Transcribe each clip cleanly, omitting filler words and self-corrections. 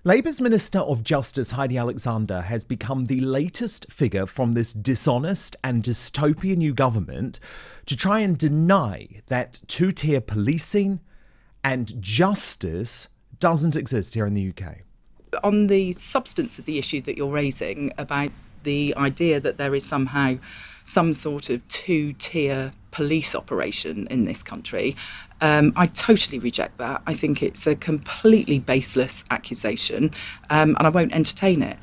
Labour's Minister of Justice, Heidi Alexander, has become the latest figure from this dishonest and dystopian new government to try and deny that two-tier policing and justice doesn't exist here in the UK. On the substance of the issue that you're raising about the idea that there is somehow some sort of two-tier police operation in this country, I totally reject that. I think it's a completely baseless accusation, and I won't entertain it.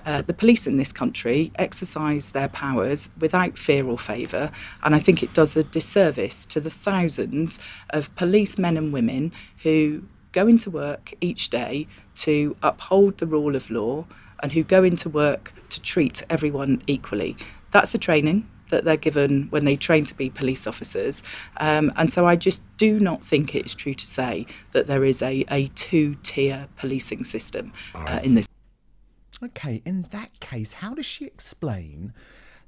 The police in this country exercise their powers without fear or favour, and I think it does a disservice to the thousands of policemen and women who go into work each day to uphold the rule of law and who go into work to treat everyone equally. That's the training that they're given when they train to be police officers. And so I just do not think it's true to say that there is a two-tier policing system in this. OK, in that case, how does she explain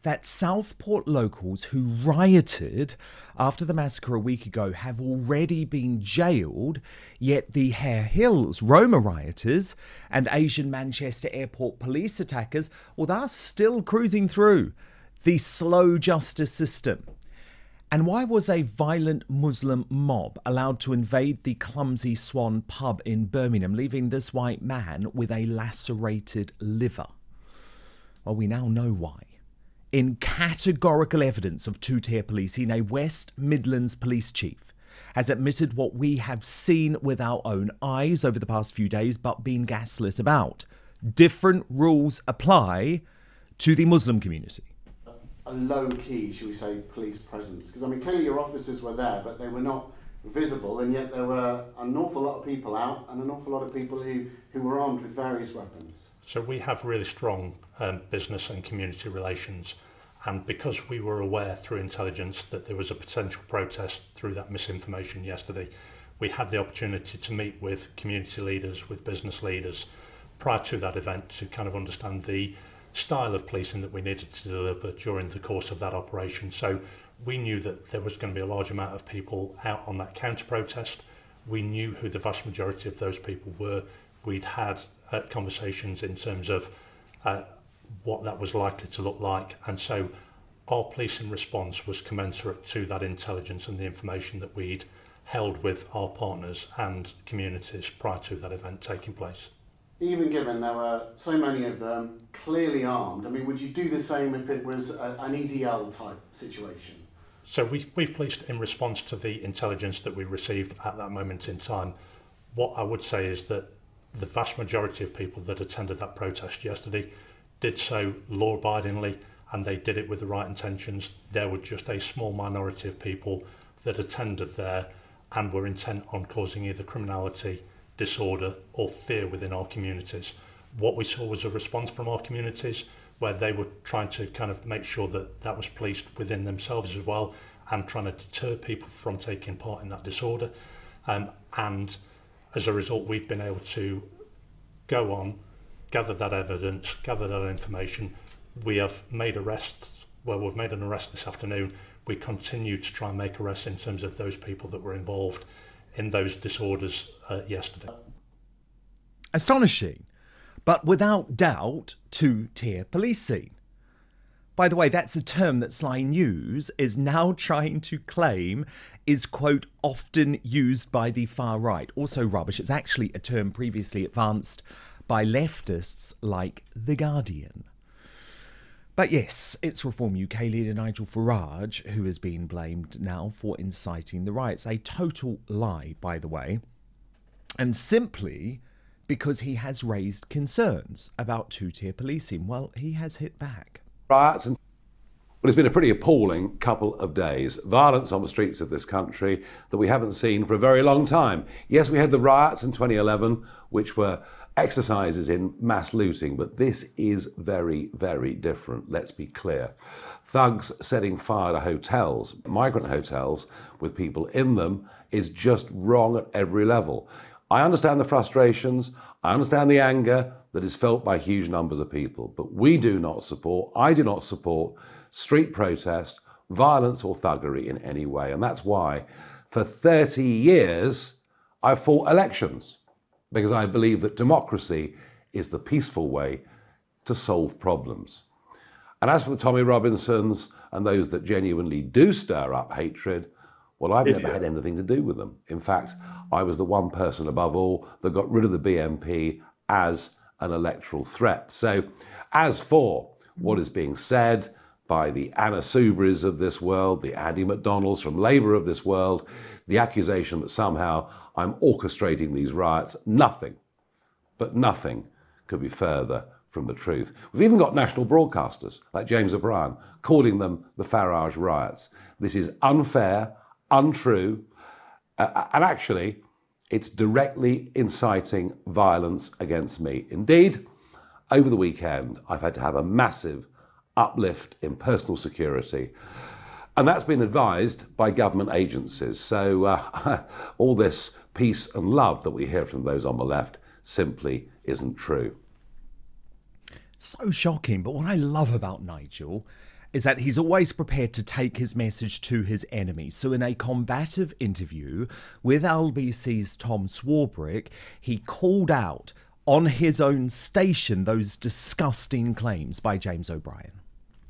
that Southport locals who rioted after the massacre a week ago have already been jailed, yet the Harehills Roma rioters and Asian Manchester airport police attackers, well, they're still cruising through the slow justice system? And why was a violent Muslim mob allowed to invade the Clumsy Swan pub in Birmingham, leaving this white man with a lacerated liver? Well, we now know why. In categorical evidence of two-tier policing, a West Midlands police chief has admitted what we have seen with our own eyes over the past few days, but been gaslit about. Different rules apply to the Muslim community. A low-key, shall we say, police presence. Because, I mean, clearly your officers were there, but they were not visible, and yet there were an awful lot of people out and an awful lot of people who were armed with various weapons. So we have really strong business and community relations, and because we were aware through intelligence that there was a potential protest through that misinformation yesterday, we had the opportunity to meet with community leaders, with business leaders prior to that event to kind of understand the style of policing that we needed to deliver during the course of that operation. So we knew that there was going to be a large amount of people out on that counter-protest. We knew who the vast majority of those people were. We'd had conversations in terms of what that was likely to look like, and so our policing response was commensurate to that intelligence and the information that we'd held with our partners and communities prior to that event taking place. Even given there were so many of them clearly armed, I mean, would you do the same if it was an EDL type situation? So we've policed in response to the intelligence that we received at that moment in time. What I would say is that the vast majority of people that attended that protest yesterday did so law-abidingly, and they did it with the right intentions. There were just a small minority of people that attended there and were intent on causing either criminality, disorder or fear within our communities. What we saw was a response from our communities where they were trying to kind of make sure that that was policed within themselves as well, and trying to deter people from taking part in that disorder. And as a result, we've been able to go on, gather that evidence, gather that information. We have made arrests. Well, we've made an arrest this afternoon. We continue to try and make arrests in terms of those people that were involved in those disorders yesterday. Astonishing, but without doubt, two-tier policing. By the way, that's a term that Sly News is now trying to claim is, quote, often used by the far right. Also rubbish. It's actually a term previously advanced by leftists like The Guardian. But yes, it's Reform UK leader Nigel Farage who has been blamed now for inciting the riots. A total lie, by the way, and simply because he has raised concerns about two-tier policing. Well, he has hit back. Riots and well, it's been a pretty appalling couple of days. Violence on the streets of this country that we haven't seen for a very long time. Yes, we had the riots in 2011, which were exercises in mass looting, but this is very, very different. Let's be clear. Thugs setting fire to hotels, migrant hotels with people in them, is just wrong at every level. I understand the frustrations, I understand the anger that is felt by huge numbers of people, but we do not support, I do not support street protest, violence or thuggery in any way. And that's why for 30 years I've fought elections. because I believe that democracy is the peaceful way to solve problems. And as for the Tommy Robinsons and those that genuinely do stir up hatred, well, I've never had anything to do with them. In fact, I was the one person above all that got rid of the BNP as an electoral threat. So as for what is being said by the Anna Soubries of this world, the Andy McDonalds from Labour of this world, the accusation that somehow I'm orchestrating these riots, nothing, but nothing could be further from the truth. We've even got national broadcasters like James O'Brien calling them the Farage riots. This is unfair, untrue, and actually it's directly inciting violence against me. Indeed, over the weekend, I've had to have a massive uplift in personal security, and that's been advised by government agencies. So all this peace and love that we hear from those on the left simply isn't true. So shocking, but what I love about Nigel is that he's always prepared to take his message to his enemies. So in a combative interview with LBC's Tom Swarbrick, he called out on his own station those disgusting claims by James O'Brien.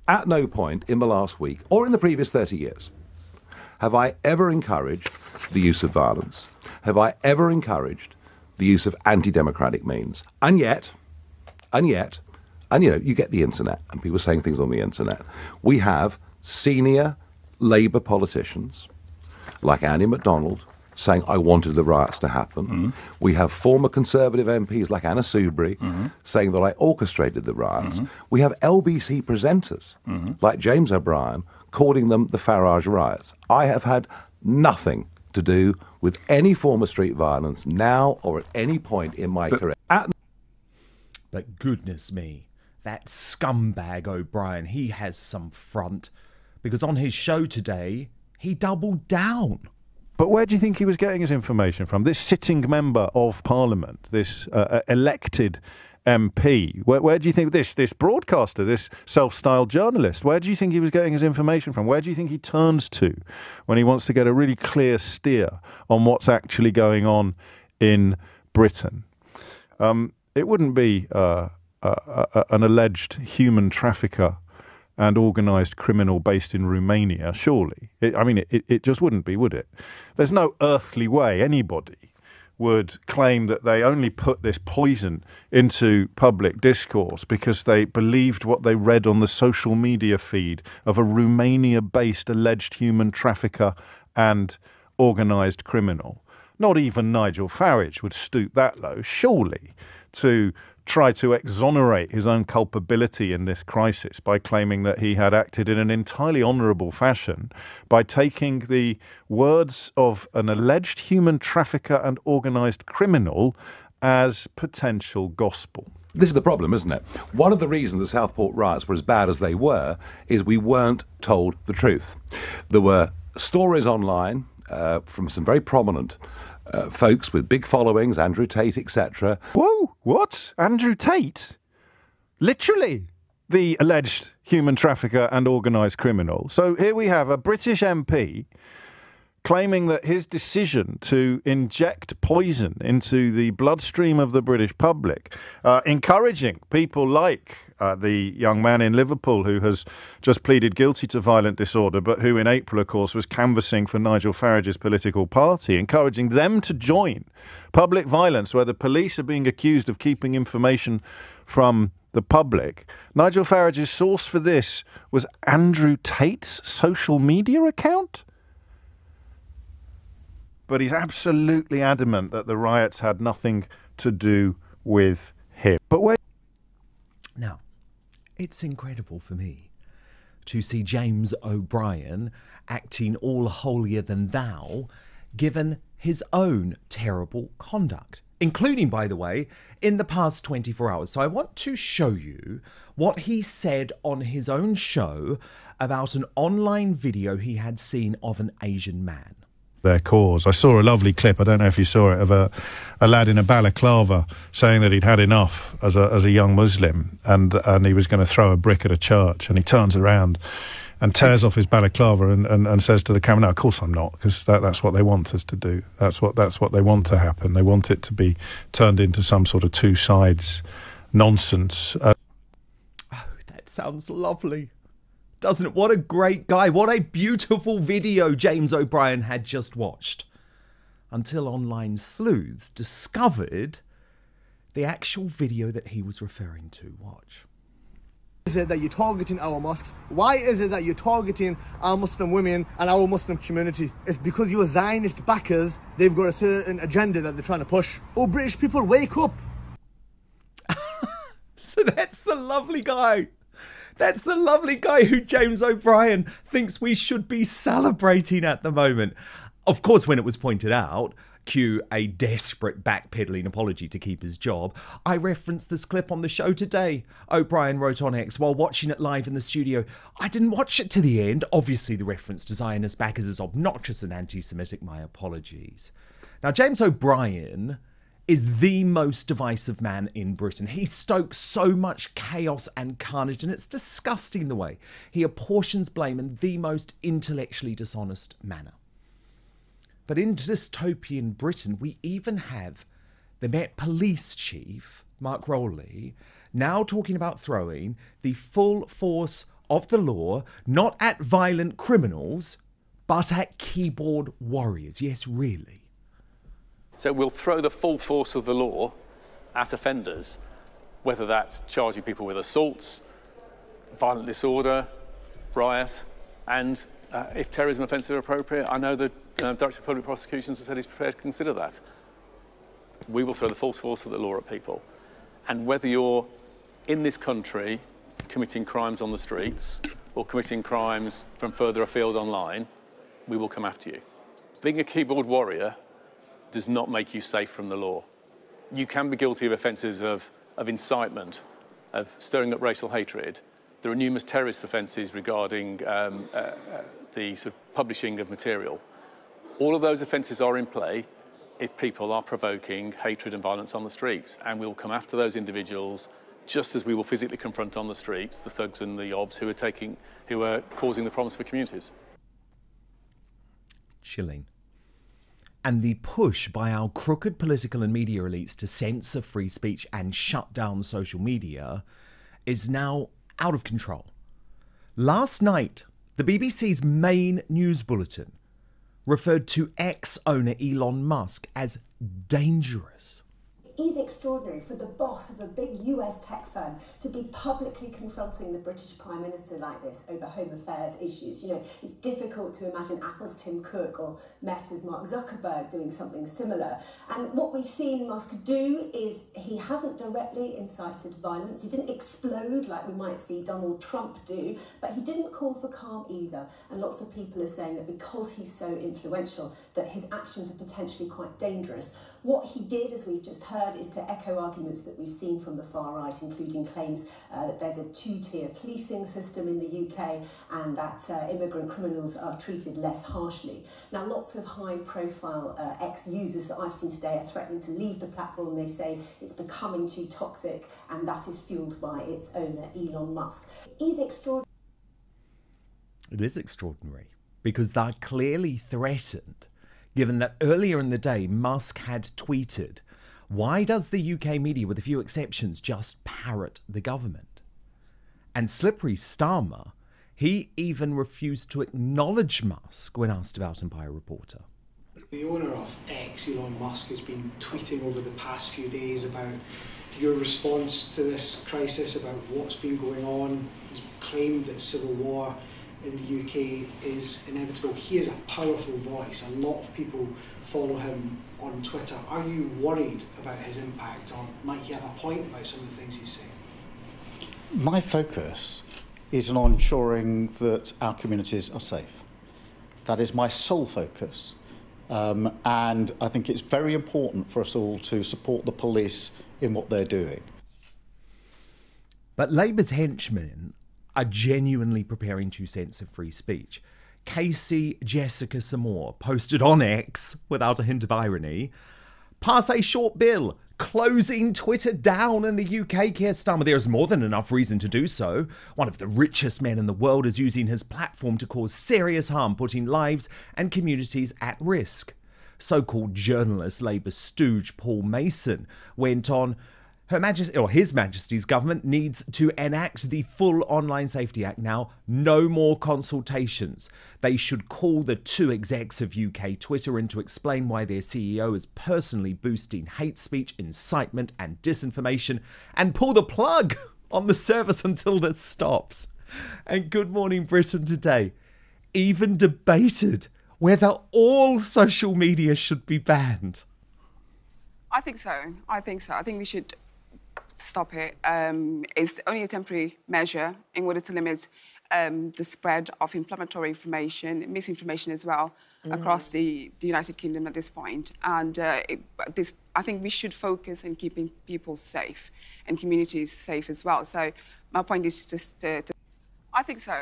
At no point in the last week or in the previous 30 years have I ever encouraged the use of violence, have I ever encouraged the use of anti-democratic means. And yet, and you know, you get the internet and people saying things on the internet. We have senior Labour politicians like Andy McDonald saying, I wanted the riots to happen. Mm-hmm. We have former Conservative MPs like Anna Soubry saying that I orchestrated the riots. Mm-hmm. We have LBC presenters like James O'Brien calling them the Farage riots. I have had nothing to do with any form of street violence now or at any point in my career. But goodness me, that scumbag O'Brien, he has some front, because on his show today, he doubled down. But where do you think he was getting his information from? This sitting member of Parliament, this elected MP, where do you think this broadcaster, this self-styled journalist, where do you think he was getting his information from? Where do you think he turns to when he wants to get a really clear steer on what's actually going on in Britain? It wouldn't be an alleged human trafficker and organised criminal based in Romania, surely. It just wouldn't be, would it? There's no earthly way anybody would claim that they only put this poison into public discourse because they believed what they read on the social media feed of a Romania-based alleged human trafficker and organised criminal. Not even Nigel Farage would stoop that low, surely, to try to exonerate his own culpability in this crisis by claiming that he had acted in an entirely honourable fashion by taking the words of an alleged human trafficker and organised criminal as potential gospel. This is the problem, isn't it? One of the reasons the Southport riots were as bad as they were is we weren't told the truth. There were stories online from some very prominent folks with big followings, Andrew Tate, etc. Whoa, what? Andrew Tate? Literally the alleged human trafficker and organised criminal. So here we have a British MP claiming that his decision to inject poison into the bloodstream of the British public, encouraging people like the young man in Liverpool who has just pleaded guilty to violent disorder, but who in April, of course, was canvassing for Nigel Farage's political party, encouraging them to join public violence where the police are being accused of keeping information from the public. Nigel Farage's source for this was Andrew Tate's social media account? But he's absolutely adamant that the riots had nothing to do with him. But wait. Now, it's incredible for me to see James O'Brien acting all holier than thou, given his own terrible conduct, including, by the way, in the past 24 hours. So I want to show you what he said on his own show about an online video he had seen of an Asian man. Their cause. I saw a lovely clip, I don't know if you saw it, of a lad in a balaclava saying that he'd had enough as a young Muslim and he was going to throw a brick at a church, and he turns around and tears off his balaclava and says to the camera, no, of course I'm not, because that's what they want us to do. That's what they want to happen. They want it to be turned into some sort of two sides nonsense. Oh, that sounds lovely. Doesn't it? What a great guy. What a beautiful video James O'Brien had just watched. Until online sleuths discovered the actual video that he was referring to. Watch. Is it that you're targeting our mosques? Why is it that you're targeting our Muslim women and our Muslim community? It's because your Zionist backers, they've got a certain agenda that they're trying to push. Oh, British people, wake up. So that's the lovely guy. That's the lovely guy who James O'Brien thinks we should be celebrating at the moment. Of course, when it was pointed out, cue a desperate backpedaling apology to keep his job, I referenced this clip on the show today. O'Brien wrote on X while watching it live in the studio, I didn't watch it to the end. Obviously, the reference to Zionist backers is obnoxious and anti-Semitic. My apologies. Now, James O'Brien is the most divisive man in Britain. He stokes so much chaos and carnage, and it's disgusting the way he apportions blame in the most intellectually dishonest manner. But in dystopian Britain, we even have the Met Police Chief, Mark Rowley, now talking about throwing the full force of the law, not at violent criminals, but at keyboard warriors. Yes, really. So we'll throw the full force of the law at offenders, whether that's charging people with assaults, violent disorder, riot, and if terrorism offences are appropriate, I know the Director of Public Prosecutions has said he's prepared to consider that. We will throw the full force of the law at people. And whether you're in this country committing crimes on the streets or committing crimes from further afield online, we will come after you. Being a keyboard warrior does not make you safe from the law. You can be guilty of offences of incitement, of stirring up racial hatred. There are numerous terrorist offences regarding the sort of publishing of material. All of those offences are in play if people are provoking hatred and violence on the streets, and we will come after those individuals just as we will physically confront on the streets the thugs and the obs who are causing the problems for communities. Chilling. And the push by our crooked political and media elites to censor free speech and shut down social media is now out of control. Last night, the BBC's main news bulletin referred to ex-owner Elon Musk as dangerous. It is extraordinary for the boss of a big US tech firm to be publicly confronting the British Prime Minister like this over home affairs issues. You know, it's difficult to imagine Apple's Tim Cook or Meta's Mark Zuckerberg doing something similar. And what we've seen Musk do is he hasn't directly incited violence. He didn't explode like we might see Donald Trump do, but he didn't call for calm either. And lots of people are saying that because he's so influential, that his actions are potentially quite dangerous. What he did, as we've just heard, is to echo arguments that we've seen from the far right, including claims that there's a two-tier policing system in the UK and that immigrant criminals are treated less harshly. Now, lots of high-profile ex-users that I've seen today are threatening to leave the platform. They say it's becoming too toxic, and that is fuelled by its owner, Elon Musk. It is extraordinary. It is extraordinary because they're clearly threatened, given that earlier in the day, Musk had tweeted, "Why does the UK media, with a few exceptions, just parrot the government?" And Slippery Starmer, he even refused to acknowledge Musk when asked about him by a reporter. The owner of X, Elon Musk, has been tweeting over the past few days about your response to this crisis, about what's been going on. He's claimed that civil war in the UK is inevitable. He is a powerful voice. A lot of people follow him on Twitter. Are you worried about his impact, or might he have a point about some of the things he's saying? My focus is on ensuring that our communities are safe. That is my sole focus. And I think it's very important for us all to support the police in what they're doing. But Labour's henchmen are genuinely preparing to censor free speech. Casey Jessica Samore posted on X, without a hint of irony, pass a short bill closing Twitter down in the UK, Keir Starmer. There is more than enough reason to do so. One of the richest men in the world is using his platform to cause serious harm, putting lives and communities at risk. So-called journalist Labour stooge Paul Mason went on, His Majesty's government needs to enact the full Online Safety Act now. No more consultations. They should call the two execs of UK Twitter in to explain why their CEO is personally boosting hate speech, incitement and disinformation, and pull the plug on the service until this stops. And Good Morning Britain today even debated whether all social media should be banned. I think so. I think we should stop it. It's only a temporary measure in order to limit the spread of inflammatory information, misinformation as well, across the United Kingdom at this point. And I think we should focus on keeping people safe and communities safe as well. So my point is just I think so.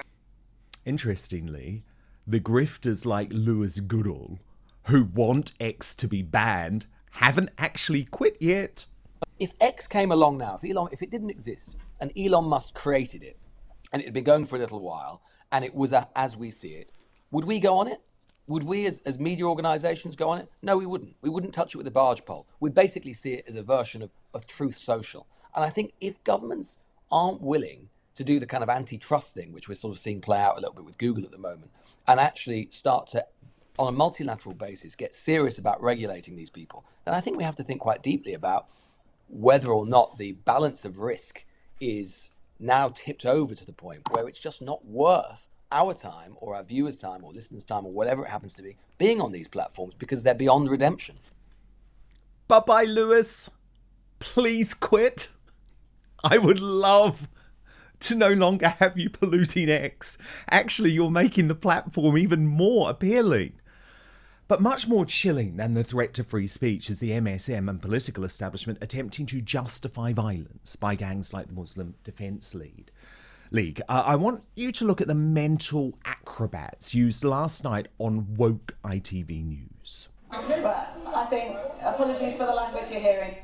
Interestingly, the grifters like Lewis Goodall, who want X to be banned, haven't actually quit yet. If X came along now, if it didn't exist and Elon Musk created it and it had been going for a little while and it was as we see it, would we go on it? Would we as media organisations go on it? No, we wouldn't. We wouldn't touch it with a barge pole. We'd basically see it as a version of Truth Social. And I think if governments aren't willing to do the kind of antitrust thing, which we're sort of seeing play out a little bit with Google at the moment, and actually start to, on a multilateral basis, get serious about regulating these people, then I think we have to think quite deeply about whether or not the balance of risk is now tipped over to the point where it's just not worth our time or our viewers' time or listeners' time or whatever it happens to be being on these platforms because they're beyond redemption. Bye-bye, Lewis. Please quit. I would love to no longer have you polluting X. Actually, you're making the platform even more appealing. But much more chilling than the threat to free speech is the MSM and political establishment attempting to justify violence by gangs like the Muslim Defence League. I want you to look at the mental acrobats used last night on woke ITV News. I think, apologies for the language you're hearing.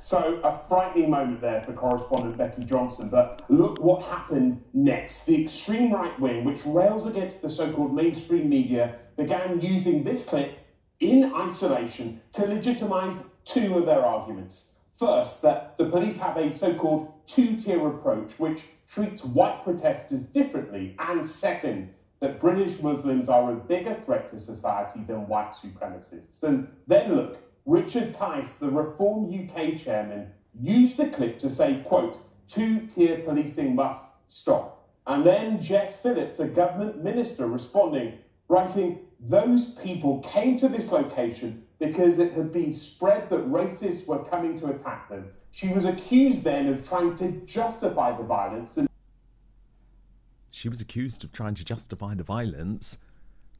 So, a frightening moment there for correspondent Becky Johnson, but look what happened next. The extreme right wing, which rails against the so-called mainstream media, began using this clip in isolation to legitimise two of their arguments. First, that the police have a so-called two-tier approach, which treats white protesters differently, and second, that British Muslims are a bigger threat to society than white supremacists. And then look, Richard Tice, the Reform UK chairman, used the clip to say, quote, two-tier policing must stop. And then Jess Phillips, a government minister, responding, writing, those people came to this location because it had been spread that racists were coming to attack them. She was accused then of trying to justify the violence. She was accused of trying to justify the violence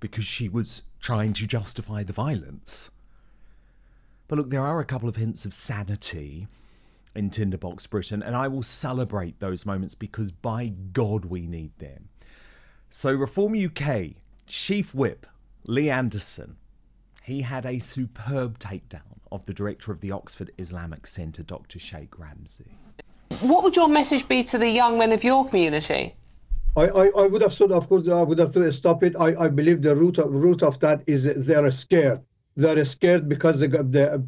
because she was trying to justify the violence. But look, there are a couple of hints of sanity in Tinderbox Britain, and I will celebrate those moments because, by God, we need them. So Reform UK Chief Whip Lee Anderson, he had a superb takedown of the director of the Oxford Islamic Centre, Dr. Sheikh Ramsey. What would your message be to the young men of your community? I would have said, of course, I would have to stop it. I believe the root of that is they are scared. They're scared because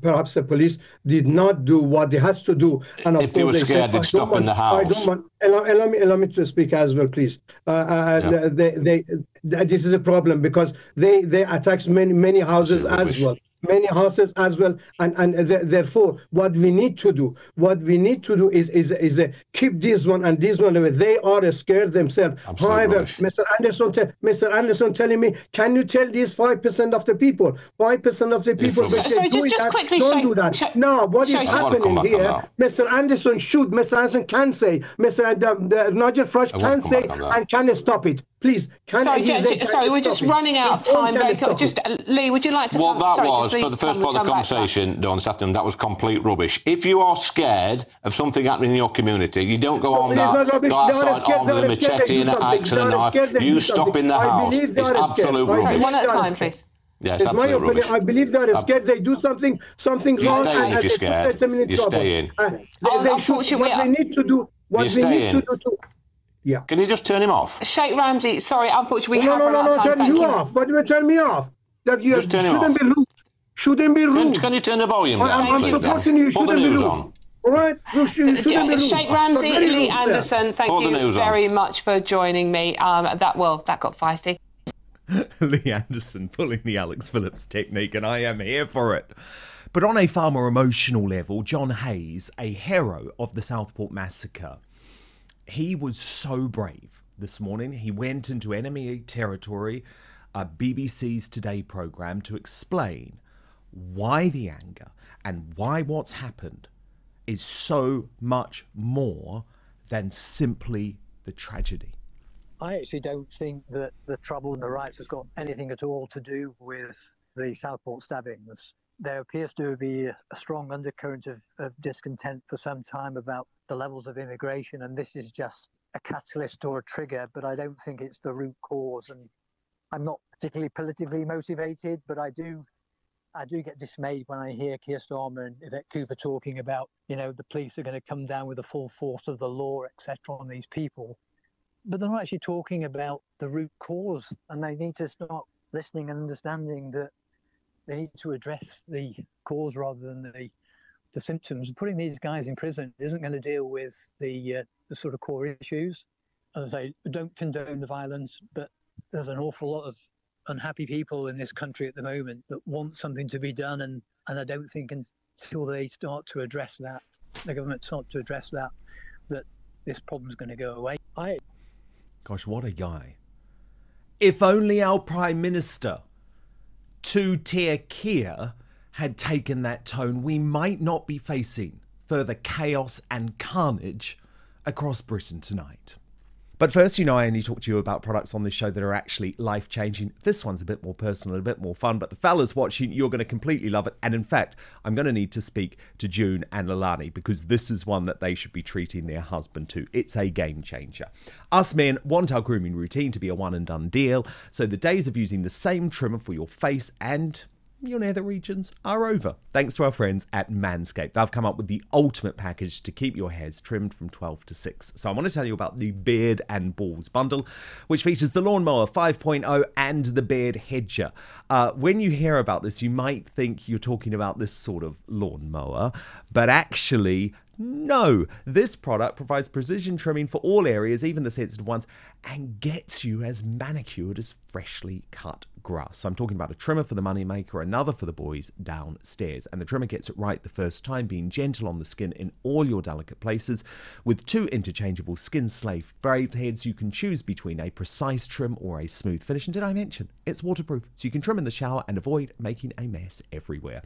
perhaps the police did not do what they had to do. And of if they were scared, they'd stop in the house. Allow me to speak as well, please. This is a problem because they attack many houses as well. Many houses as well, and therefore, what we need to do is keep this one and this one away. They are scared themselves. However, Mr. Anderson telling me, can you tell these 5% of the people? 5% of the people. Don't do that. Now, what is happening here? Mr. Anderson can say. Mr. Nigel Farage can say and can stop it. Please, sorry, we're just running out of time. Just Lee, would you like to? Well, for the first part of the conversation, Dawn, this afternoon, that was complete rubbish. If you are scared of something happening in your community, you don't go on that, go outside armed with a machete and an axe and a knife. You stop in the house. It's absolute rubbish. Sorry, one at a time, please. Yes, it's my absolute opinion. rubbish. I believe they're scared. They do something You wrong. stay in and if you're they scared. put them in You trouble. stay in. They should, what they need to do. What You we stay need in. to do. Yeah. Can you just turn him off? Sheikh Ramsey, sorry, unfortunately we have run out of time. Turn Thank you you. off. What do you turn me off? That you Just turn him shouldn't off. be rude. Shouldn't be rude. Can you turn the volume down? I'm please, supporting you. Put the Shouldn't be news rude. on. All right? You shouldn't be rude. Sheikh Ramsey, You're very Lee rude Anderson, there. thank you very much for joining me. That got feisty. Lee Anderson pulling the Alex Phillips technique, and I am here for it. But on a far more emotional level, John Hayes, a hero of the Southport massacre, he was so brave this morning. He went into enemy territory, BBC's Today programme, to explain why the anger and why what's happened is so much more than simply the tragedy. I actually don't think that the trouble and the riots has got anything at all to do with the Southport stabbings. There appears to be a strong undercurrent of discontent for some time about the levels of immigration, and this is just a catalyst or a trigger, but I don't think it's the root cause. And I'm not particularly politically motivated, but I do get dismayed when I hear Keir Starmer and Yvette Cooper talking about, the police are going to come down with the full force of the law, etc., on these people. But they're not actually talking about the root cause, and they need to start listening and understanding that they need to address the cause rather than the symptoms. Putting these guys in prison isn't going to deal with the sort of core issues. As I say, don't condone the violence, but there's an awful lot of unhappy people in this country at the moment that want something to be done, and I don't think until they start to address that, the government start to address that this problem's going to go away. Gosh, what a guy. If only our Prime Minister, Tier Keir, had taken that tone, we might not be facing further chaos and carnage across Britain tonight. But first, I only talk to you about products on this show that are actually life-changing. This one's a bit more personal, a bit more fun, but the fellas watching, you're going to completely love it. And in fact, I'm going to need to speak to June and Lilani because this is one that they should be treating their husband to. It's a game changer. Us men want our grooming routine to be a one-and-done deal, so the days of using the same trimmer for your face and your nether regions are over. Thanks to our friends at Manscaped. They've come up with the ultimate package to keep your hairs trimmed from 12 to 6. So I want to tell you about the Beard and Balls bundle, which features the Lawnmower 5.0 and the Beard Hedger. When you hear about this, you might think you're talking about this sort of lawnmower, but actually, no. This product provides precision trimming for all areas, even the sensitive ones, and gets you as manicured as freshly cut grass. So I'm talking about a trimmer for the moneymaker, another for the boys downstairs. And the trimmer gets it right the first time, being gentle on the skin in all your delicate places. With 2 interchangeable skin slave braid heads, you can choose between a precise trim or a smooth finish. And did I mention it's waterproof, so you can trim in the shower and avoid making a mess everywhere.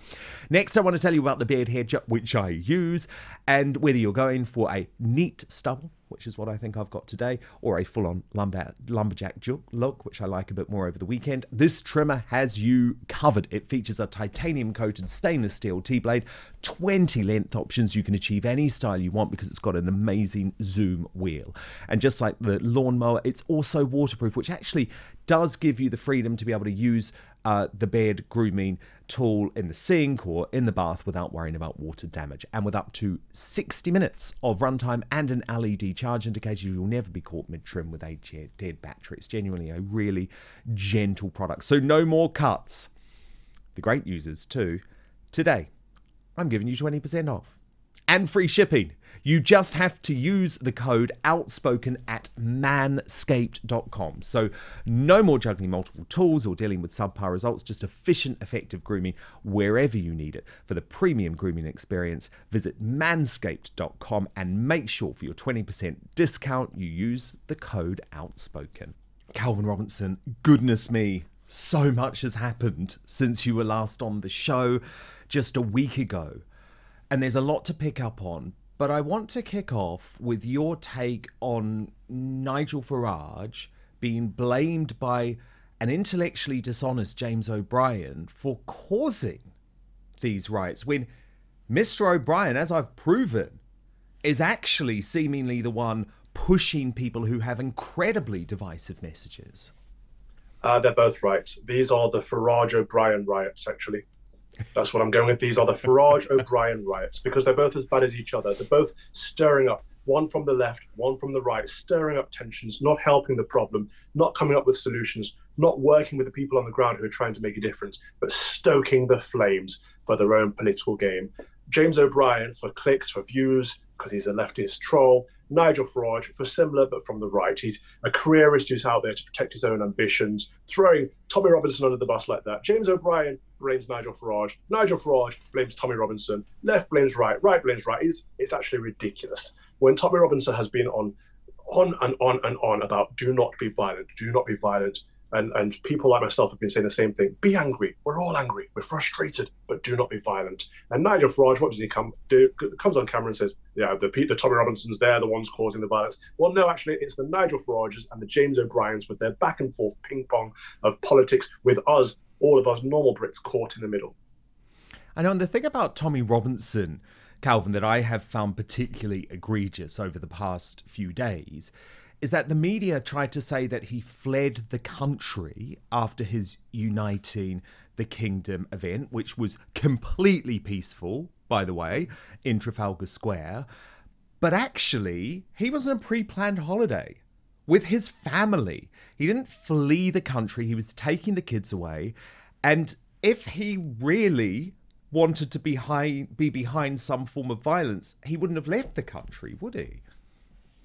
Next, I want to tell you about the Beard Hedger, which I use. And whether you're going for a neat stubble, which is what I think I've got today, or a full-on lumberjack look, which I like a bit more over the weekend, this trimmer has you covered. It features a titanium-coated stainless steel T-blade, 20 length options. You can achieve any style you want because it's got an amazing zoom wheel. And just like the lawnmower, it's also waterproof, which actually does give you the freedom to be able to use the beard grooming tool in the sink or in the bath without worrying about water damage. And with up to 60 minutes of runtime and an LED charge indicator, you'll never be caught mid-trim with a dead battery. It's genuinely a really gentle product. So no more cuts. The great news is too, today, I'm giving you 20% off and free shipping. You just have to use the code Outspoken at manscaped.com. So no more juggling multiple tools or dealing with subpar results, just efficient, effective grooming wherever you need it. For the premium grooming experience, visit manscaped.com and make sure for your 20% discount, you use the code Outspoken. Calvin Robinson, goodness me, so much has happened since you were last on the show just a week ago. And there's a lot to pick up on. But I want to kick off with your take on Nigel Farage being blamed by an intellectually dishonest James O'Brien for causing these riots, when Mr. O'Brien, as I've proven, is actually seemingly the one pushing people who have incredibly divisive messages. They're both right. These are the Farage-O'Brien riots, actually. That's what I'm going with. These are the Farage-O'Brien riots, because they're both as bad as each other. They're both stirring up, one from the left, one from the right, stirring up tensions, not helping the problem, not coming up with solutions, not working with the people on the ground who are trying to make a difference, but stoking the flames for their own political game. James O'Brien for clicks, for views, because he's a leftist troll. Nigel Farage for similar, but from the right. He's a careerist who's out there to protect his own ambitions, throwing Tommy Robinson under the bus like that. James O'Brien blames Nigel Farage. Nigel Farage blames Tommy Robinson. Left blames right. Right blames right. It's actually ridiculous. When Tommy Robinson has been on and on about do not be violent, do not be violent. And people like myself have been saying the same thing. Be angry. We're all angry. We're frustrated, but do not be violent. And Nigel Farage, what does he do? Comes on camera and says, yeah, the Tommy Robinsons, they're the ones causing the violence. Well, no, actually, it's the Nigel Farages and the James O'Briens with their back and forth ping pong of politics with us, all of us normal Brits, caught in the middle. I know, and the thing about Tommy Robinson, Calvin, that I have found particularly egregious over the past few days is that the media tried to say that he fled the country after his Uniting the Kingdom event, which was completely peaceful, by the way, in Trafalgar Square. But actually, he was on a pre-planned holiday with his family. He didn't flee the country. He was taking the kids away. And if he really wanted to be behind some form of violence, he wouldn't have left the country, would he?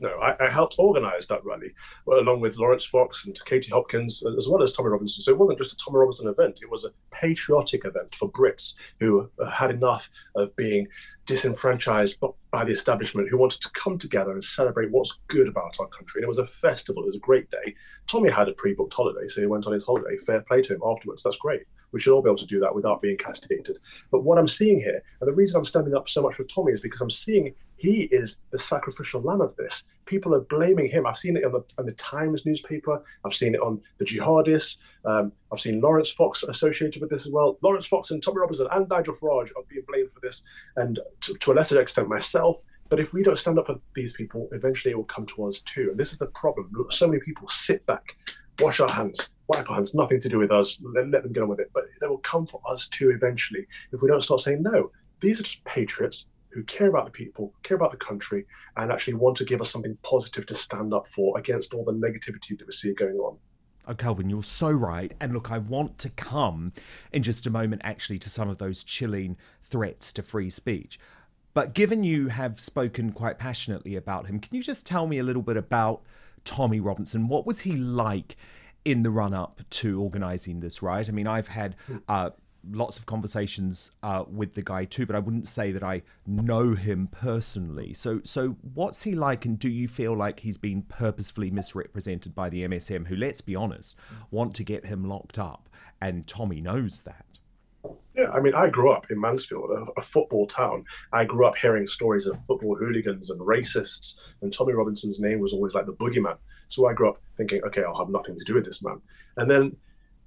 No, I helped organise that rally, along with Laurence Fox and Katie Hopkins, as well as Tommy Robinson. So it wasn't just a Tommy Robinson event, it was a patriotic event for Brits who had enough of being disenfranchised by the establishment, who wanted to come together and celebrate what's good about our country. And it was a festival, it was a great day. Tommy had a pre-booked holiday, so he went on his holiday. Fair play to him afterwards, that's great. We should all be able to do that without being castigated. But what I'm seeing here, and the reason I'm standing up so much for Tommy is because I'm seeing he is the sacrificial lamb of this. People are blaming him. I've seen it on the Times newspaper. I've seen it on the jihadists. I've seen Laurence Fox associated with this as well. Laurence Fox and Tommy Robinson and Nigel Farage are being blamed for this, and to a lesser extent myself. But if we don't stand up for these people, eventually it will come to us too. And this is the problem. So many people sit back, wash our hands, wipe our hands, nothing to do with us, let them get on with it. But they will come for us too eventually if we don't start saying, no, these are just patriots who care about the people, care about the country, and actually want to give us something positive to stand up for against all the negativity that we see going on. Oh, Calvin, you're so right. And look, I want to come in just a moment actually to some of those chilling threats to free speech. But given you have spoken quite passionately about him, can you just tell me a little bit about Tommy Robinson? What was he like in the run-up to organising this riot? I mean, I've had lots of conversations with the guy too, but I wouldn't say that I know him personally. So what's he like, and do you feel like he's been purposefully misrepresented by the MSM, who, let's be honest, want to get him locked up, and Tommy knows that? Yeah, I mean, I grew up in Mansfield, a football town. I grew up hearing stories of football hooligans and racists, and Tommy Robinson's name was always like the boogeyman. So I grew up thinking, okay, I'll have nothing to do with this man. And then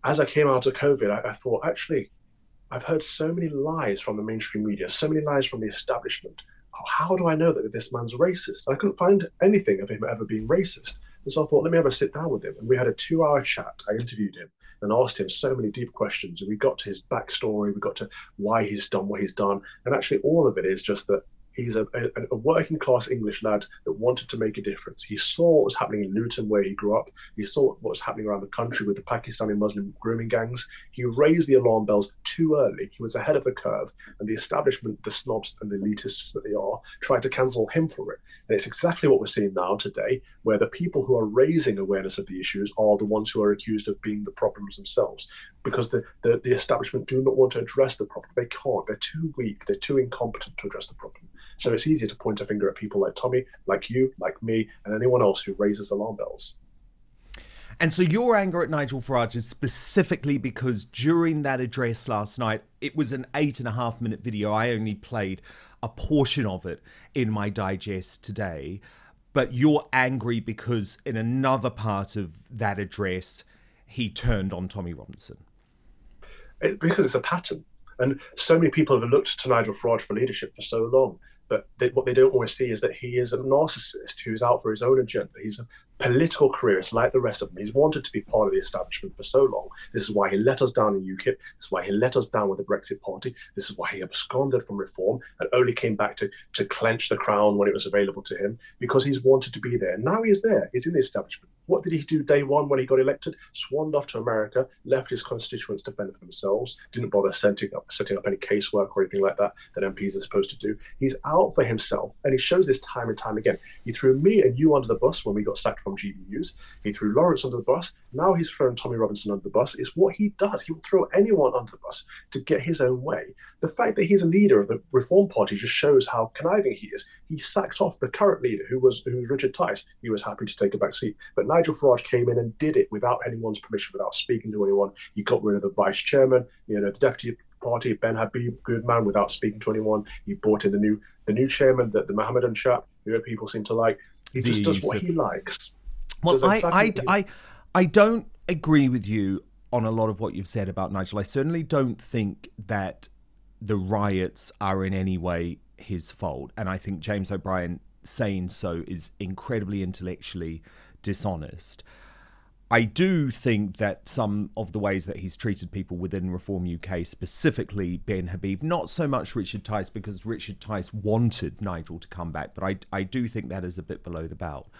as I came out of COVID, I thought, actually, I've heard so many lies from the mainstream media, so many lies from the establishment. How do I know that this man's racist? I couldn't find anything of him ever being racist. And so I thought, let me have a sit down with him. And we had a 2-hour chat. I interviewed him and asked him so many deep questions. And we got to his backstory. We got to why he's done what he's done. And actually all of it is just that he's a working class English lad that wanted to make a difference. He saw what was happening in Luton, where he grew up. He saw what was happening around the country with the Pakistani Muslim grooming gangs. He raised the alarm bells too early. He was ahead of the curve, and the establishment, the snobs and the elitists that they are, tried to cancel him for it. And it's exactly what we're seeing now today, where the people who are raising awareness of the issues are the ones who are accused of being the problems themselves, because the establishment do not want to address the problem. They can't. They're too weak. They're too incompetent to address the problem. So it's easier to point a finger at people like Tommy, like you, like me, and anyone else who raises alarm bells. And so your anger at Nigel Farage is specifically because during that address last night, it was an 8.5-minute video. I only played a portion of it in my digest today. But you're angry because in another part of that address, he turned on Tommy Robinson. Because it's a pattern. And so many people have looked to Nigel Farage for leadership for so long. But what they don't always see is that he is a narcissist who's out for his own agenda. He's a political careerist like the rest of them. He's wanted to be part of the establishment for so long. This is why he let us down in UKIP. This is why he let us down with the Brexit Party. This is why he absconded from reform and only came back to clench the crown when it was available to him, because he's wanted to be there. Now he's there. He's in the establishment. What did he do day one when he got elected? Swanned off to America, left his constituents to fend for themselves, didn't bother setting up any casework or anything like that MPs are supposed to do. He's out for himself, and he shows this time and time again. He threw me and you under the bus when we got sacked from GB News. He threw Laurence under the bus. Now he's thrown Tommy Robinson under the bus. It's what he does. He will throw anyone under the bus to get his own way. The fact that he's a leader of the Reform Party just shows how conniving he is. He sacked off the current leader, who was Richard Tice. He was happy to take a back seat. But Nigel Farage came in and did it without anyone's permission, without speaking to anyone. He got rid of the vice chairman, the deputy party, Ben Habib, good man, without speaking to anyone. He brought in the new chairman, the Mohammedan chap, who people seem to like. He just does what he likes. Well, I don't agree with you on a lot of what you've said about Nigel. I certainly don't think that the riots are in any way his fault. And I think James O'Brien saying so is incredibly intellectually dishonest. I do think that some of the ways that he's treated people within Reform UK, specifically Ben Habib, not so much Richard Tice, because Richard Tice wanted Nigel to come back, but I do think that is a bit below the belt.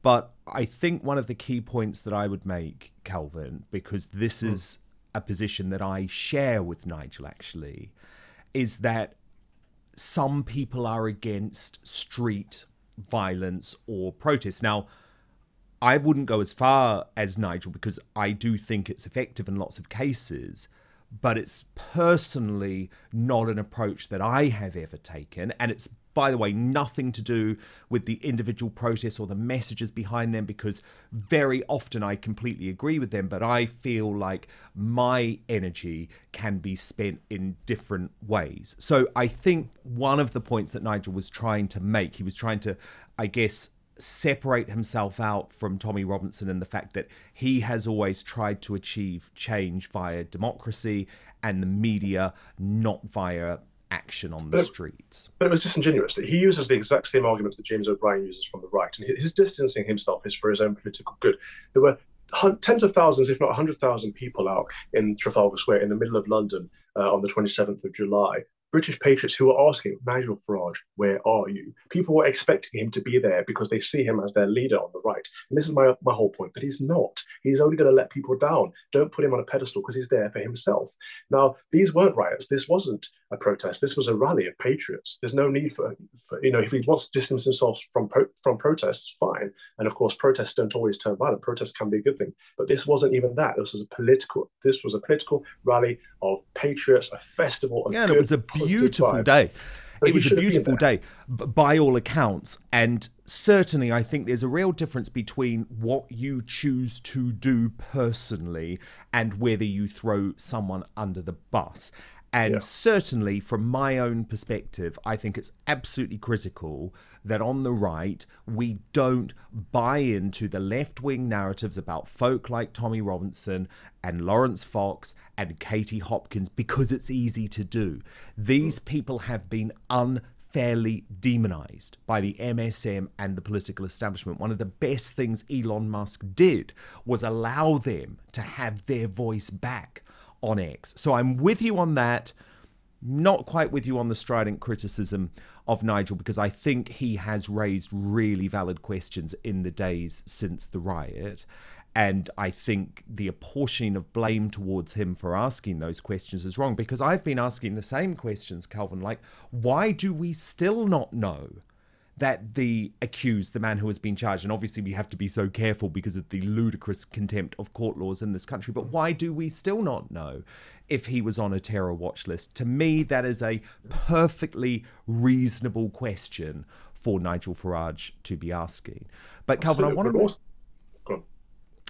But I think one of the key points that I would make, Calvin, because this is a position that I share with Nigel actually, is that some people are against street violence or protests. Now, I wouldn't go as far as Nigel, because I do think it's effective in lots of cases, but it's personally not an approach that I have ever taken. And it's, by the way, nothing to do with the individual protests or the messages behind them, because very often I completely agree with them, but I feel like my energy can be spent in different ways. So I think one of the points that Nigel was trying to make, he was trying to, I guess, separate himself out from Tommy Robinson and the fact that he has always tried to achieve change via democracy and the media, not via action on the streets. But it was disingenuous. He uses the exact same arguments that James O'Brien uses from the right, and his distancing himself is for his own political good. There were tens of thousands, if not 100,000 people out in Trafalgar Square in the middle of London on the 27th of July. British patriots who were asking, Nigel Farage, where are you? People were expecting him to be there because they see him as their leader on the right. And this is my whole point, that he's not. He's only going to let people down. Don't put him on a pedestal, because he's there for himself. Now, these weren't riots. This wasn't a protest. This was a rally of patriots. There's no need for if he wants to distance himself from protests, fine. And of course, protests don't always turn violent. Protests can be a good thing. But this wasn't even that. This was a political rally of patriots, a festival. Yeah, and it was a beautiful day. It was a beautiful day, by all accounts. And certainly, I think there's a real difference between what you choose to do personally and whether you throw someone under the bus. And certainly, from my own perspective, I think it's absolutely critical that on the right, we don't buy into the left-wing narratives about folk like Tommy Robinson and Laurence Fox and Katie Hopkins, because it's easy to do. These people have been unfairly demonized by the MSM and the political establishment. One of the best things Elon Musk did was allow them to have their voice back on X. So I'm with you on that. Not quite with you on the strident criticism of Nigel, because I think he has raised really valid questions in the days since the riot. And I think the apportioning of blame towards him for asking those questions is wrong, because I've been asking the same questions, Calvin, like, why do we still not know that the accused, the man who has been charged, and obviously we have to be so careful because of the ludicrous contempt of court laws in this country, but why do we still not know if he was on a terror watch list? To me, that is a perfectly reasonable question for Nigel Farage to be asking. But Calvin, I want to...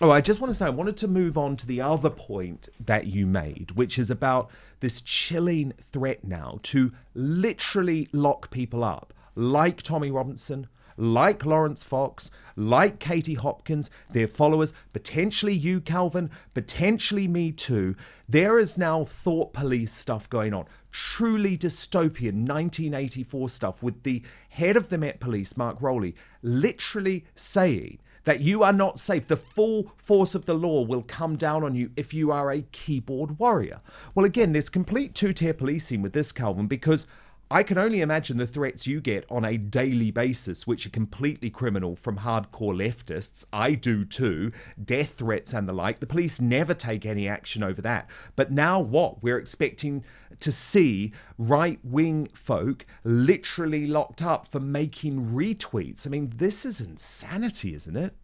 I just want to say, I wanted to move on to the other point that you made, which is about this chilling threat now to literally lock people up, like Tommy Robinson, like Laurence Fox, like Katie Hopkins, their followers, potentially you, Calvin, potentially me too. There is now thought police stuff going on. Truly dystopian 1984 stuff with the head of the Met Police, Mark Rowley, literally saying that you are not safe. The full force of the law will come down on you if you are a keyboard warrior. Well, again, there's complete two-tier policing with this, Calvin, because I can only imagine the threats you get on a daily basis, which are completely criminal from hardcore leftists. I do too. Death threats and the like. The police never take any action over that. But now what? We're expecting to see right-wing folk literally locked up for making retweets. I mean, this is insanity, isn't it?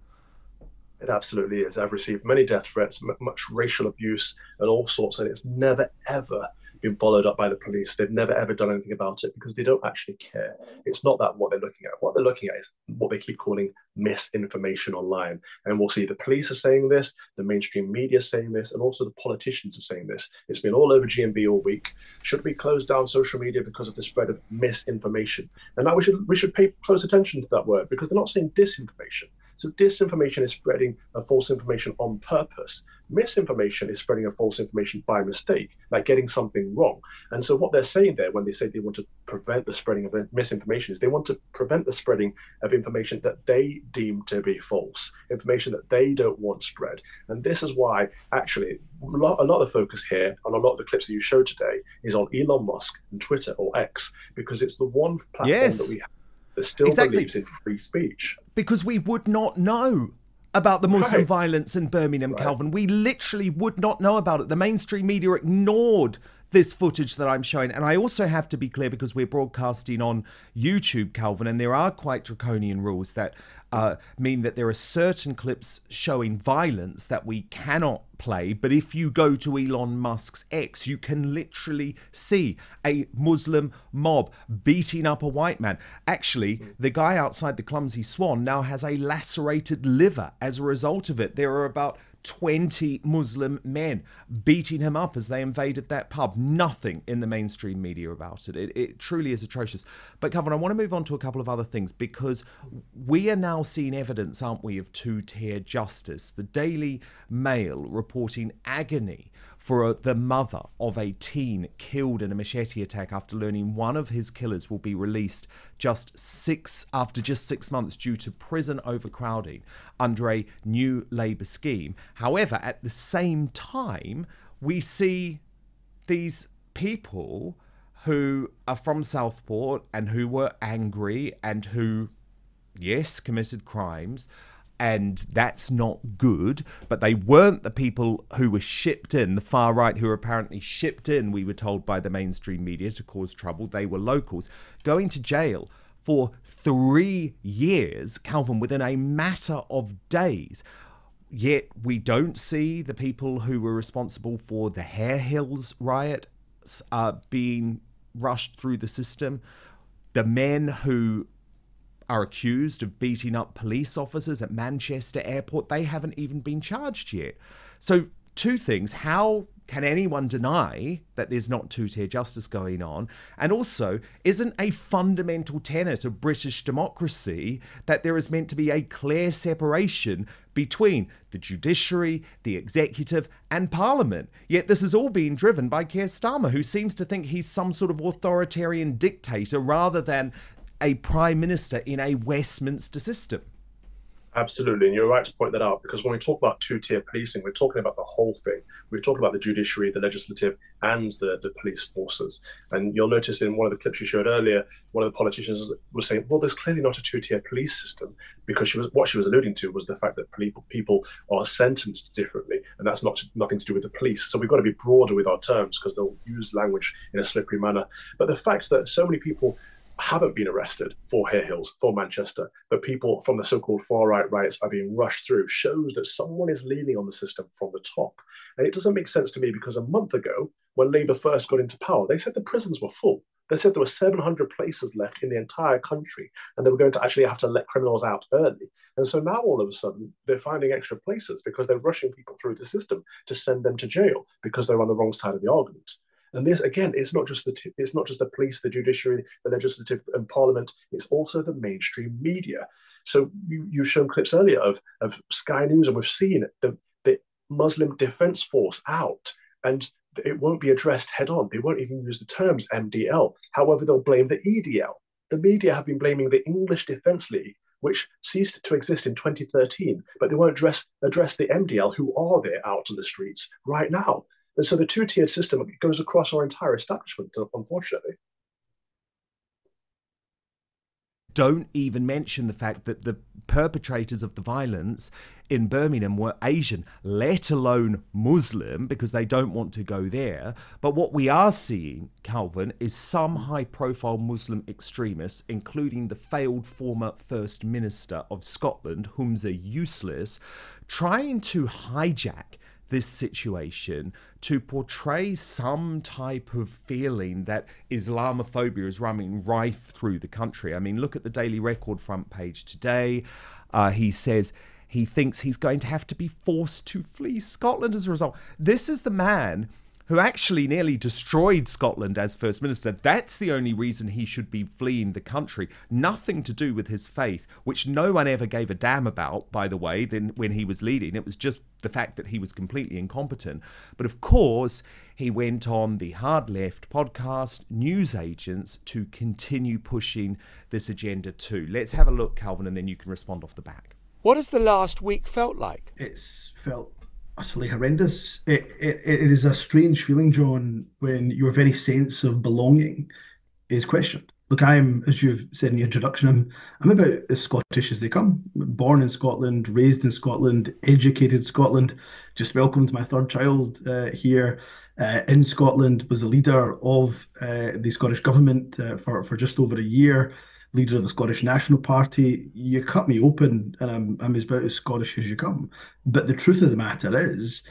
It absolutely is. I've received many death threats, much racial abuse and all sorts, and it's never, ever been followed up by the police. They've never, ever done anything about it because they don't actually care. It's not that what they're looking at. What they're looking at is what they keep calling misinformation online. And we'll see the police are saying this, the mainstream media is saying this, and also the politicians are saying this. It's been all over GMB all week. Should we close down social media because of the spread of misinformation? And now we should pay close attention to that word, because they're not saying disinformation. So disinformation is spreading a false information on purpose. Misinformation is spreading a false information by mistake, like getting something wrong. And so what they're saying there when they say they want to prevent the spreading of misinformation is they want to prevent the spreading of information that they deem to be false, information that they don't want spread. And this is why, actually, a lot of the focus here on a lot of the clips that you showed today is on Elon Musk and Twitter, or X, because it's the one platform that we have that still believes in free speech. Because we would not know about the Muslim violence in Birmingham, Calvin. We literally would not know about it. The mainstream media ignored this footage that I'm showing. And I also have to be clear, because we're broadcasting on YouTube, Calvin, and there are quite draconian rules that mean that there are certain clips showing violence that we cannot play. But if you go to Elon Musk's X, you can literally see a Muslim mob beating up a white man. Actually, the guy outside the Clumsy Swan now has a lacerated liver as a result of it. There are about 20 Muslim men beating him up as they invaded that pub. Nothing in the mainstream media about it. It truly is atrocious. But Calvin, I want to move on to a couple of other things, because we are now seeing evidence, aren't we, of two-tier justice. The Daily Mail reporting agony for the mother of a teen killed in a machete attack after learning one of his killers will be released after just 6 months due to prison overcrowding under a new Labour scheme. However, at the same time, we see these people who are from Southport and who were angry and who, yes, committed crimes, and that's not good, but they weren't the people who were shipped in, the far right who were apparently shipped in, we were told by the mainstream media, to cause trouble. They were locals going to jail for 3 years, Calvin, within a matter of days. Yet we don't see the people who were responsible for the Harehills riot being rushed through the system. The men who are accused of beating up police officers at Manchester Airport, they haven't even been charged yet. So two things: how can anyone deny that there's not two-tier justice going on? And also, isn't a fundamental tenet of British democracy that there is meant to be a clear separation between the judiciary, the executive, and Parliament? Yet this is all being driven by Keir Starmer, who seems to think he's some sort of authoritarian dictator rather than a prime minister in a Westminster system. Absolutely, and you're right to point that out, because when we talk about two-tier policing, we're talking about the whole thing. We're talking about the judiciary, the legislative, and the police forces. And you'll notice in one of the clips you showed earlier, one of the politicians was saying, well, there's clearly not a two-tier police system, because what she was alluding to was the fact that people are sentenced differently, and that's nothing to do with the police. So we've got to be broader with our terms, because they'll use language in a slippery manner. But the fact that so many people haven't been arrested for Harehills, for Manchester, but people from the so-called far-right riots are being rushed through, shows that someone is leaning on the system from the top. And it doesn't make sense to me, because a month ago, when Labour first got into power, they said the prisons were full. They said there were 700 places left in the entire country, and they were going to actually have to let criminals out early. And so now all of a sudden, they're finding extra places because they're rushing people through the system to send them to jail because they're on the wrong side of the argument. And this, again, it's not just the police, the judiciary, the legislative and parliament. It's also the mainstream media. So you've shown clips earlier of Sky News, and we've seen the Muslim Defence Force out, and it won't be addressed head on. They won't even use the terms MDL. However, they'll blame the EDL. The media have been blaming the English Defence League, which ceased to exist in 2013, but they won't address the MDL, who are there out on the streets right now. And so the two-tiered system goes across our entire establishment, unfortunately. Don't even mention the fact that the perpetrators of the violence in Birmingham were Asian, let alone Muslim, because they don't want to go there. But what we are seeing, Calvin, is some high-profile Muslim extremists, including the failed former First Minister of Scotland, Humza Useless, trying to hijack this situation to portray some type of feeling that Islamophobia is running rife through the country. I mean, look at the Daily Record front page today. He says he thinks he's going to have to be forced to flee Scotland as a result. This is the man who actually nearly destroyed Scotland as First Minister. That's the only reason he should be fleeing the country. Nothing to do with his faith, which no one ever gave a damn about, by the way, then when he was leading. It was just the fact that he was completely incompetent. But of course, he went on the Hard Left podcast, News Agents, to continue pushing this agenda too. Let's have a look, Calvin, and then you can respond off the back. What has the last week felt like? It's felt utterly horrendous. It is a strange feeling, John, when your very sense of belonging is questioned. Look, I'm, as you've said in the introduction, I'm about as Scottish as they come. Born in Scotland, raised in Scotland, educated in Scotland, just welcomed my third child here in Scotland, was a leader of the Scottish Government for just over a year, leader of the Scottish National Party. You cut me open and I'm about as Scottish as you come. But the truth of the matter is,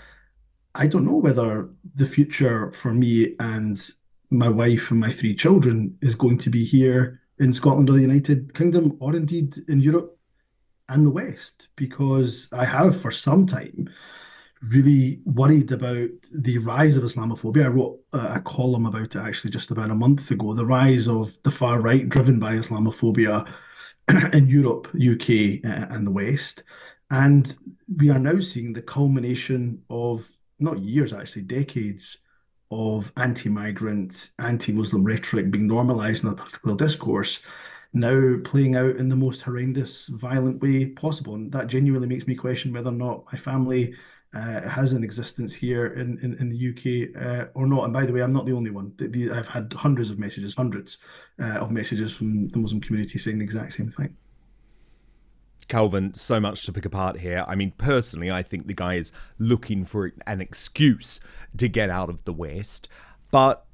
I don't know whether the future for me and my wife and my 3 children is going to be here in Scotland or the United Kingdom, or indeed in Europe and the West, because I have for some time really worried about the rise of Islamophobia. I wrote a column about it actually just about a month ago, the rise of the far right driven by Islamophobia in Europe, UK and the West. And we are now seeing the culmination of, not years actually, decades of anti-migrant, anti-Muslim rhetoric being normalised in the political discourse, now playing out in the most horrendous, violent way possible. And that genuinely makes me question whether or not my family has an existence here in the UK or not. And by the way, I'm not the only one. I've had hundreds of messages from the Muslim community saying the exact same thing. Calvin, so much to pick apart here. I mean, personally, I think the guy is looking for an excuse to get out of the West. But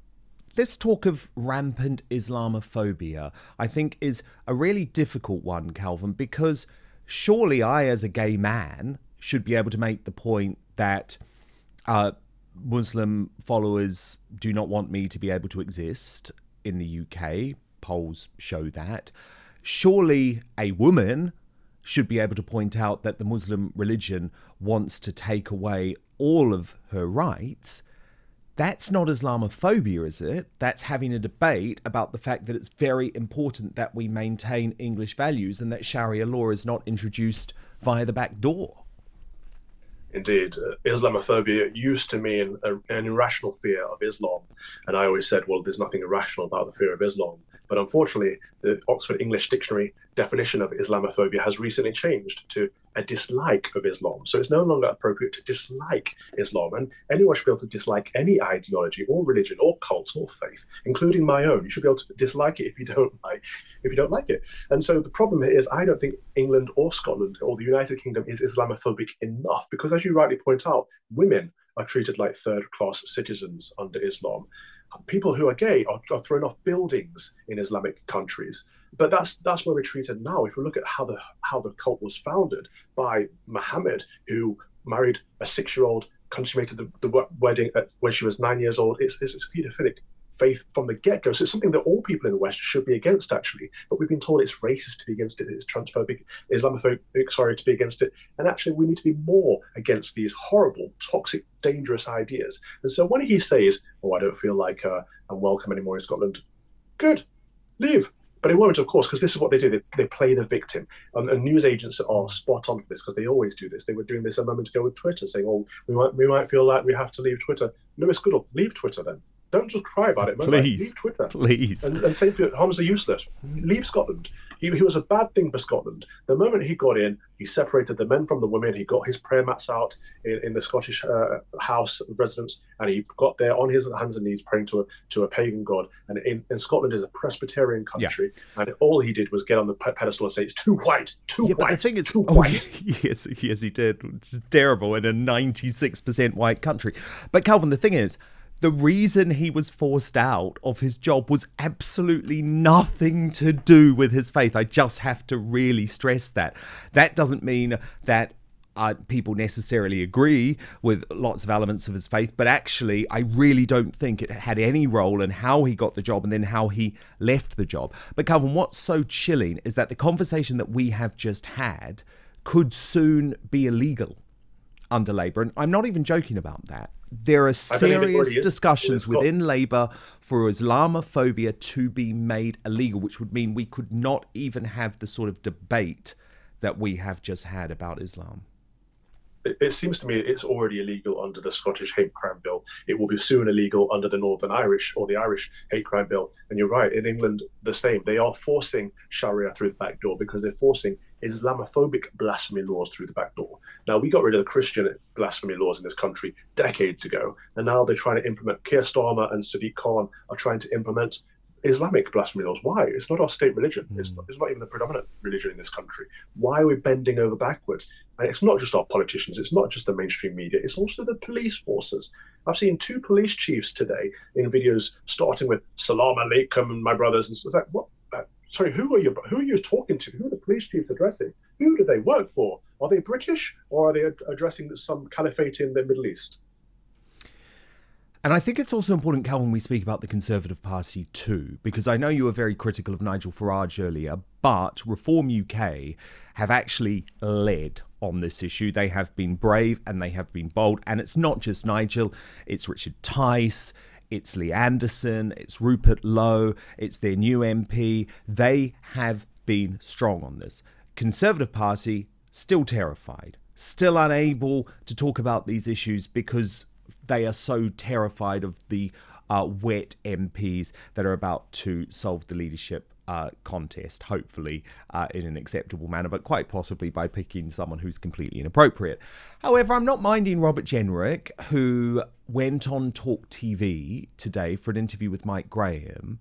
this talk of rampant Islamophobia, I think, is a really difficult one, Calvin, because surely I, as a gay man, should be able to make the point that Muslim followers do not want me to be able to exist in the UK. Polls show that. Surely a woman should be able to point out that the Muslim religion wants to take away all of her rights. That's not Islamophobia, is it? That's having a debate about the fact that it's very important that we maintain English values and that Sharia law is not introduced via the back door. Indeed, Islamophobia used to mean an irrational fear of Islam. And I always said, well, there's nothing irrational about the fear of Islam. But unfortunately, the Oxford English Dictionary definition of Islamophobia has recently changed to a dislike of Islam. So it's no longer appropriate to dislike Islam. And anyone should be able to dislike any ideology or religion or cult or faith, including my own. You should be able to dislike it if you don't like it. And so the problem is, I don't think England or Scotland or the United Kingdom is Islamophobic enough, because as you rightly point out, women are treated like third-class citizens under Islam. People who are gay are thrown off buildings in Islamic countries. But that's where we're treated now. If we look at how the cult was founded by Muhammad, who married a 6-year-old, consummated the wedding when she was 9 years old, it's a paedophilic faith from the get-go. So it's something that all people in the West should be against, actually. But we've been told it's racist to be against it, it's transphobic, Islamophobic, to be against it. And actually, we need to be more against these horrible, toxic, dangerous ideas. And so when he says, oh, I don't feel like I'm welcome anymore in Scotland, good, leave. But it won't, of course, because this is what they do. They play the victim. And news agents are spot on for this, because they always do this. They were doing this a moment ago with Twitter, saying, oh, we might feel like we have to leave Twitter. Lewis Goodall, leave Twitter then. Don't just cry about it. Please. Leave Twitter. Please. And say to Holmes are useless. Leave Scotland. He was a bad thing for Scotland. The moment he got in, he separated the men from the women. He got his prayer mats out in the Scottish House of Residence, and he got there on his hands and knees praying to a pagan god. And in Scotland is a Presbyterian country, and all he did was get on the pedestal and say, it's too white, too white, but the thing is, too white. Yes, he did. It's terrible in a 96% white country. But Calvin, the thing is, the reason he was forced out of his job was absolutely nothing to do with his faith. I just have to really stress that. That doesn't mean that people necessarily agree with lots of elements of his faith, but actually I really don't think it had any role in how he got the job and then how he left the job. But Calvin, what's so chilling is that the conversation that we have just had could soon be illegal under Labour, and I'm not even joking about that. There are serious discussions within Labour for Islamophobia to be made illegal, which would mean we could not even have the sort of debate that we have just had about Islam. It seems to me it's already illegal under the Scottish hate crime bill. It will be soon illegal under the Northern Irish or the Irish hate crime bill. And you're right, in England, the same. They are forcing Sharia through the back door because they're forcing Islamophobic blasphemy laws through the back door. Now, we got rid of the Christian blasphemy laws in this country decades ago, and now they're trying to implement, Keir Starmer and Sadiq Khan are trying to implement Islamic blasphemy laws. Why? It's not our state religion. It's not even the predominant religion in this country. Why are we bending over backwards? And it's not just our politicians. It's not just the mainstream media. It's also the police forces. I've seen 2 police chiefs today in videos starting with "Salam alaikum" and "my brothers." And it's like, what? Sorry, who are you talking to? Who are the police chiefs addressing? Who do they work for? Are they British, or are they addressing some caliphate in the Middle East? And I think it's also important, Calvin, we speak about the Conservative Party too, because I know you were very critical of Nigel Farage earlier, but Reform UK have actually led on this issue. They have been brave and they have been bold. And it's not just Nigel, it's Richard Tice, it's Lee Anderson, it's Rupert Lowe, it's their new MP. They have been strong on this. Conservative Party, still terrified, still unable to talk about these issues because they are so terrified of the wet MPs that are about to solve the leadership contest, hopefully in an acceptable manner, but quite possibly by picking someone who's completely inappropriate. However, I'm not minding Robert Jenrick, who went on Talk TV today for an interview with Mike Graham.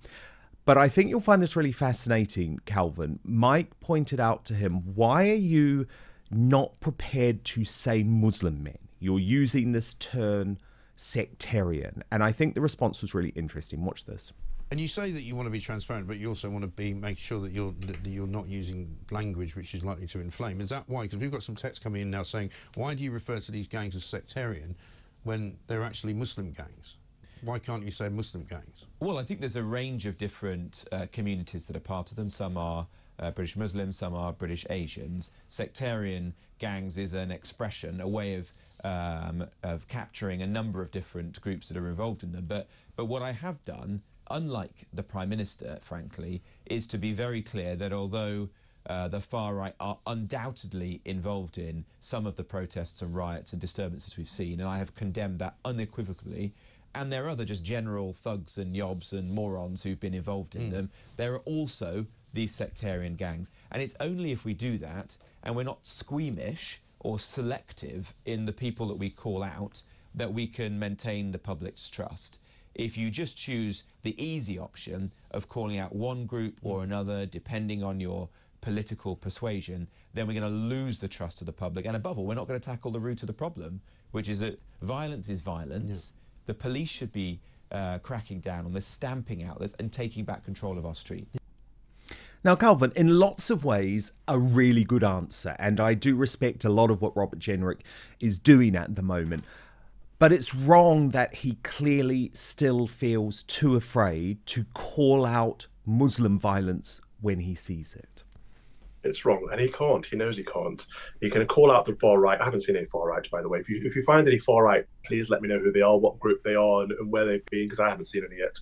But I think you'll find this really fascinating, Calvin. Mike pointed out to him, why are you not prepared to say Muslim men? You're using this term sectarian. And I think the response was really interesting. Watch this. And you say that you want to be transparent, but you also want to be make sure that you're not using language which is likely to inflame. Is that why? Because we've got some text coming in now saying, why do you refer to these gangs as sectarian when they're actually Muslim gangs? Why can't you say Muslim gangs? Well, I think there's a range of different communities that are part of them. Some are British Muslims, some are British Asians. Sectarian gangs is an expression, a way of capturing a number of different groups that are involved in them. But what I have done, unlike the Prime Minister, frankly, is to be very clear that although the far right are undoubtedly involved in some of the protests and riots and disturbances we've seen, and I have condemned that unequivocally, and there are other just general thugs and yobs and morons who've been involved in them, there are also these sectarian gangs. And it's only if we do that, and we're not squeamish or selective in the people that we call out, that we can maintain the public's trust. If you just choose the easy option of calling out one group or another, depending on your political persuasion, then we're going to lose the trust of the public. And above all, we're not going to tackle the root of the problem, which is that violence is violence. The police should be cracking down on this, stamping out this and taking back control of our streets. Now, Calvin, in lots of ways, a really good answer. And I do respect a lot of what Robert Jenrick is doing at the moment. But it's wrong that he clearly still feels too afraid to call out Muslim violence when he sees it. It's wrong, and he can't. He knows he can't. He can call out the far right. I haven't seen any far right, by the way. If you find any far right, please let me know who they are, what group they are, and where they've been, because I haven't seen any yet.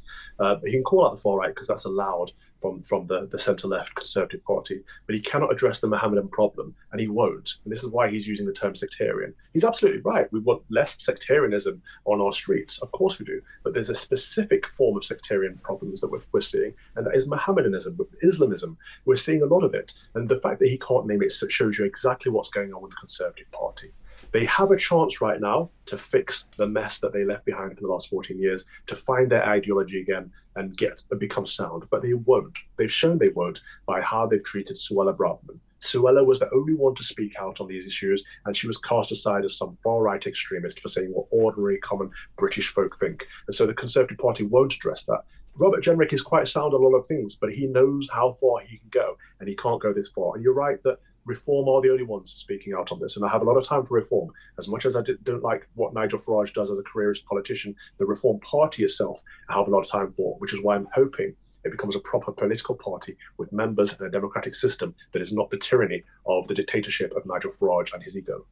He can call out the far right because that's allowed from the centre-left Conservative Party, but he cannot address the Mohammedan problem, and he won't. And this is why he's using the term sectarian. He's absolutely right. We want less sectarianism on our streets. Of course we do. But there's a specific form of sectarian problems that we're seeing, and that is Mohammedanism, Islamism. We're seeing a lot of it. And the fact that he can't name it shows you exactly what's going on with the Conservative Party. They have a chance right now to fix the mess that they left behind for the last 14 years, to find their ideology again and become sound. But they won't. They've shown they won't by how they've treated Suella Braverman. Suella was the only one to speak out on these issues, and she was cast aside as some far-right extremist for saying what ordinary, common British folk think. And so the Conservative Party won't address that. Robert Jenrick is quite sound on a lot of things, but he knows how far he can go, and he can't go this far. And you're right that Reform are the only ones speaking out on this, and I have a lot of time for Reform. As much as I don't like what Nigel Farage does as a careerist politician, the Reform Party itself I have a lot of time for, which is why I'm hoping it becomes a proper political party with members in a democratic system that is not the tyranny of the dictatorship of Nigel Farage and his ego.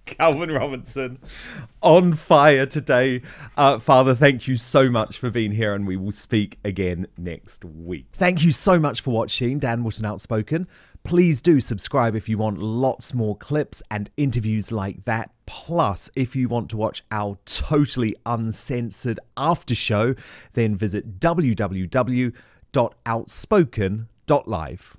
Calvin Robinson, on fire today. Father, thank you so much for being here, and we will speak again next week. Thank you so much for watching Dan Wootton Outspoken. Please do subscribe if you want lots more clips and interviews like that. Plus, if you want to watch our totally uncensored after show, then visit www.outspoken.live.